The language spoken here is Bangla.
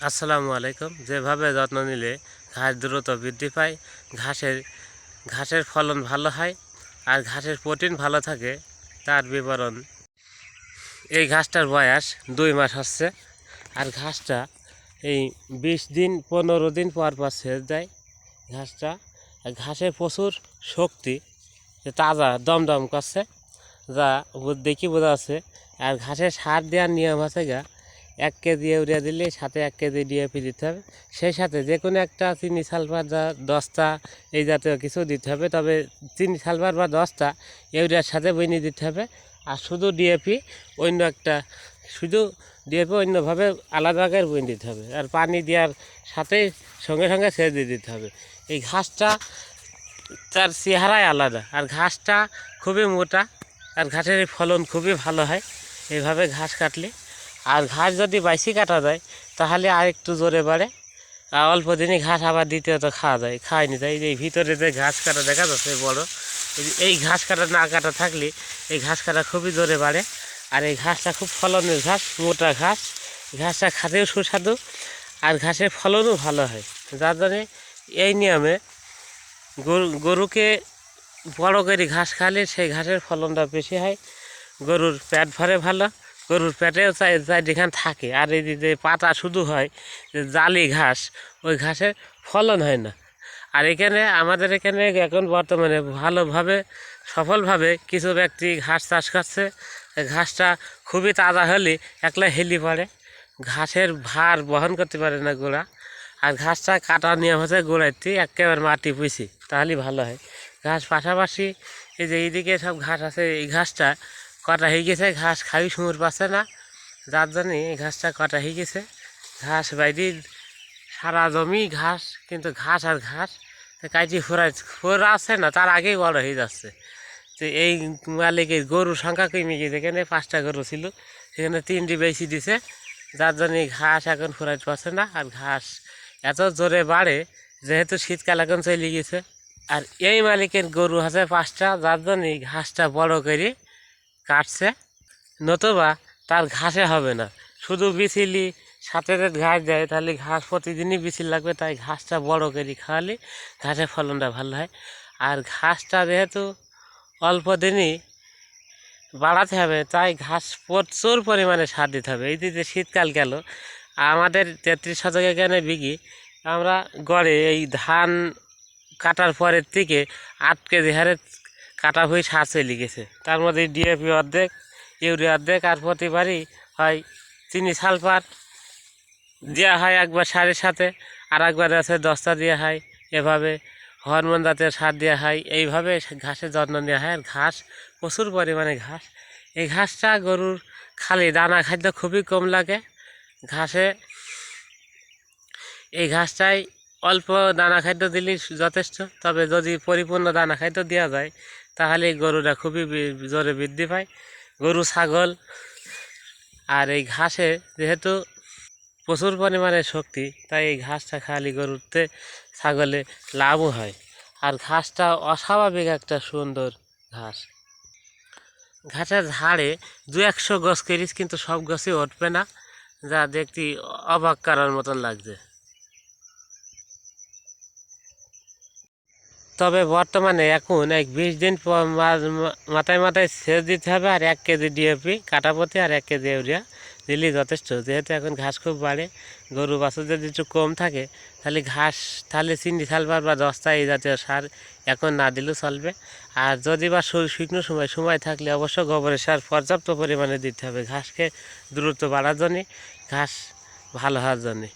আসসালামু আলাইকুম। যেভাবে যত্ন নিলে ঘাস দ্রুত বৃদ্ধি পায়, ঘাসের ঘাসের ফলন ভালো হয় আর ঘাসের প্রোটিন ভালো থাকে তার বিবরণ। এই ঘাসটার বয়স 2 মাস হচ্ছে আর ঘাসটা এই 20 দিন 15 দিন পর পর সেচ দেয় ঘাসটা। ঘাসের প্রচুর শক্তি, তাজা দমদম করছে, যা দেখি বোঝা যাচ্ছে। আর ঘাসের সার দেওয়ার নিয়ম আছে 1 কেজি ইউরিয়া দিলে সাথে 1 কেজি ডিএপি দিতে হবে, সেই সাথে যে কোনো একটা চিনি সালফার বা 10টা এই জাতীয় কিছু দিতে হবে। তবে চিনি সালফার বা 10টা ইউরিয়ার সাথে বইনি দিতে হবে। আর শুধু ডিএপি অন্যভাবে আলাদা জায়গায় বইন দিতে হবে। আর পানি দেওয়ার সাথে সঙ্গে সঙ্গে সেচ দিয়ে দিতে হবে। এই ঘাসটা তার চেহারাই আলাদা, আর ঘাসটা খুবই মোটা, আর ঘাসের ফলন খুবই ভালো হয় এইভাবে ঘাস কাটলে। আর ঘাস যদি বাইসি কাটা যায় তাহলে আর একটু জোরে বাড়ে, আর অল্প দিনই ঘাস আবার দ্বিতীয়ত খাওয়ানি যায়। এই ভিতরে যে ঘাস কাটা দেখা যাচ্ছে বড়, এই ঘাস কাটা না কাটা থাকলে এই ঘাস কাটা খুবই জোরে বাড়ে। আর এই ঘাসটা খুব ফলনের ঘাস, মোটা ঘাস, ঘাসটা খাতেও সুস্বাদু আর ঘাসের ফলনও ভালো হয়। যার জন্যে এই নিয়মে গরুকে বড় করে ঘাস খাওয়ালে সেই ঘাসের ফলনটা বেশি হয়। গরুর পেট ভরে ভালো, গরুর পেটেও যেখানে থাকে। আর এই যে পাতা শুধু হয় যে জালি ঘাস, ওই ঘাসের ফলন হয় না। আর আমাদের এখানে এখন বর্তমানে ভালোভাবে সফলভাবে কিছু ব্যক্তি ঘাস চাষ করছে। ঘাসটা খুবই তাজা হলে একলা হেলি পড়ে, ঘাসের ভার বহন করতে পারে না গোড়া। আর ঘাসটা কাটার নিয়ম হচ্ছে গোড়াইতে একেবারে মাটি পুষি, তাহলেই ভালো হয় ঘাস। পাশাপাশি এই যে এইদিকে সব ঘাস আছে, এই ঘাসটা কাটা হয়ে গেছে, ঘাস খাই সুমুর পাচ্ছে না, যার জন্যে এই ঘাসটা কাটা হয়ে গেছে। ঘাস বাইরে সারা জমি ঘাস, কিন্তু ঘাস আর ঘাস কাটি ফোরা আছে না, তার আগেই বড় হয়ে যাচ্ছে। তো এই মালিকের গরুর সংখ্যা কমে গেছে, এখানে 5টা গরু ছিল, সেখানে 3টি বেশি দিছে, যার জন্য ঘাস এখন ফোরাইতে পারছে না। আর ঘাস এত জোরে বাড়ে যেহেতু শীতকাল এখন চলে গেছে। আর এই মালিকের গরু আছে 5টা, যার জন্য ঘাসটা বড় করে কাটছে, নতুবা তার ঘাসে হবে না। শুধু বিছিলি সাথে ঘাস দেয়, তাহলে ঘাস প্রতিদিনই বিছিল লাগবে, তাই ঘাসটা বড় করে খাওয়ালে ঘাসের ফলনটা ভালো হয়। আর ঘাসটা যেহেতু অল্প দিনই বাড়াতে হবে, তাই ঘাস প্রচুর পরিমাণে সার দিতে হবে। এই যে শীতকাল গেল, আমাদের 33 শতকে এখানে বিঘি আমরা গড়ে এই ধান কাটার পরের থেকে 8 কেজি হারে কাটা হয়ে সার চলে গেছে। তার মধ্যে ডিএপি অর্ধেক, ইউরিয়া অর্ধেক, আর প্রতিবারই হয় চিনি সালফার দেওয়া হয় একবার সারের সাথে, আর একবার আছে 10টা দেওয়া হয়। এভাবে হরমোন জাতীয় সার দেওয়া হয়, এইভাবে ঘাসের যত্ন নেওয়া হয়। আর ঘাস প্রচুর পরিমাণে ঘাস, এই ঘাসটা গরুর খালি দানা খাদ্য খুবই কম লাগে ঘাসে। এই ঘাসটাই অল্প দানা খাদ্য দিলেই যথেষ্ট, তবে যদি পরিপূর্ণ দানা খাদ্য দেওয়া যায় তাহলে গরুরা খুবই জোরে বৃদ্ধি পায়, গরু ছাগল। আর এই ঘাসে যেহেতু প্রচুর পরিমাণে শক্তি, তাই এই ঘাসটা খালি গরুতে ছাগলে লাভও হয়। আর ঘাসটা অস্বাভাবিক একটা সুন্দর ঘাস। ঘাসের ঝাড়ে 200 গছ কেরিস, কিন্তু সব গাছই উঠবে না, যা দেখতে অবাক করার মতন লাগছে। তবে বর্তমানে এখন 20 দিন মাথায় মাথায় সেচ দিতে হবে, আর 1 কেজি ডিএপি কাটাপতি আর 1 কেজি ইউরিয়া দিলেই যথেষ্ট। যেহেতু এখন ঘাস খুব বাড়ে, গরু বাছুর যদি একটু কম থাকে তাহলে চিনি সালফার বা 10টা এই জাতীয় সার এখন না দিলেও চলবে। আর যদি বা শুকনো সময় থাকলে অবশ্য গোবরের সার পর্যাপ্ত পরিমাণে দিতে হবে ঘাসকে দ্রুত বাড়ার জন্যে, ঘাস ভালো হওয়ার জন্যে।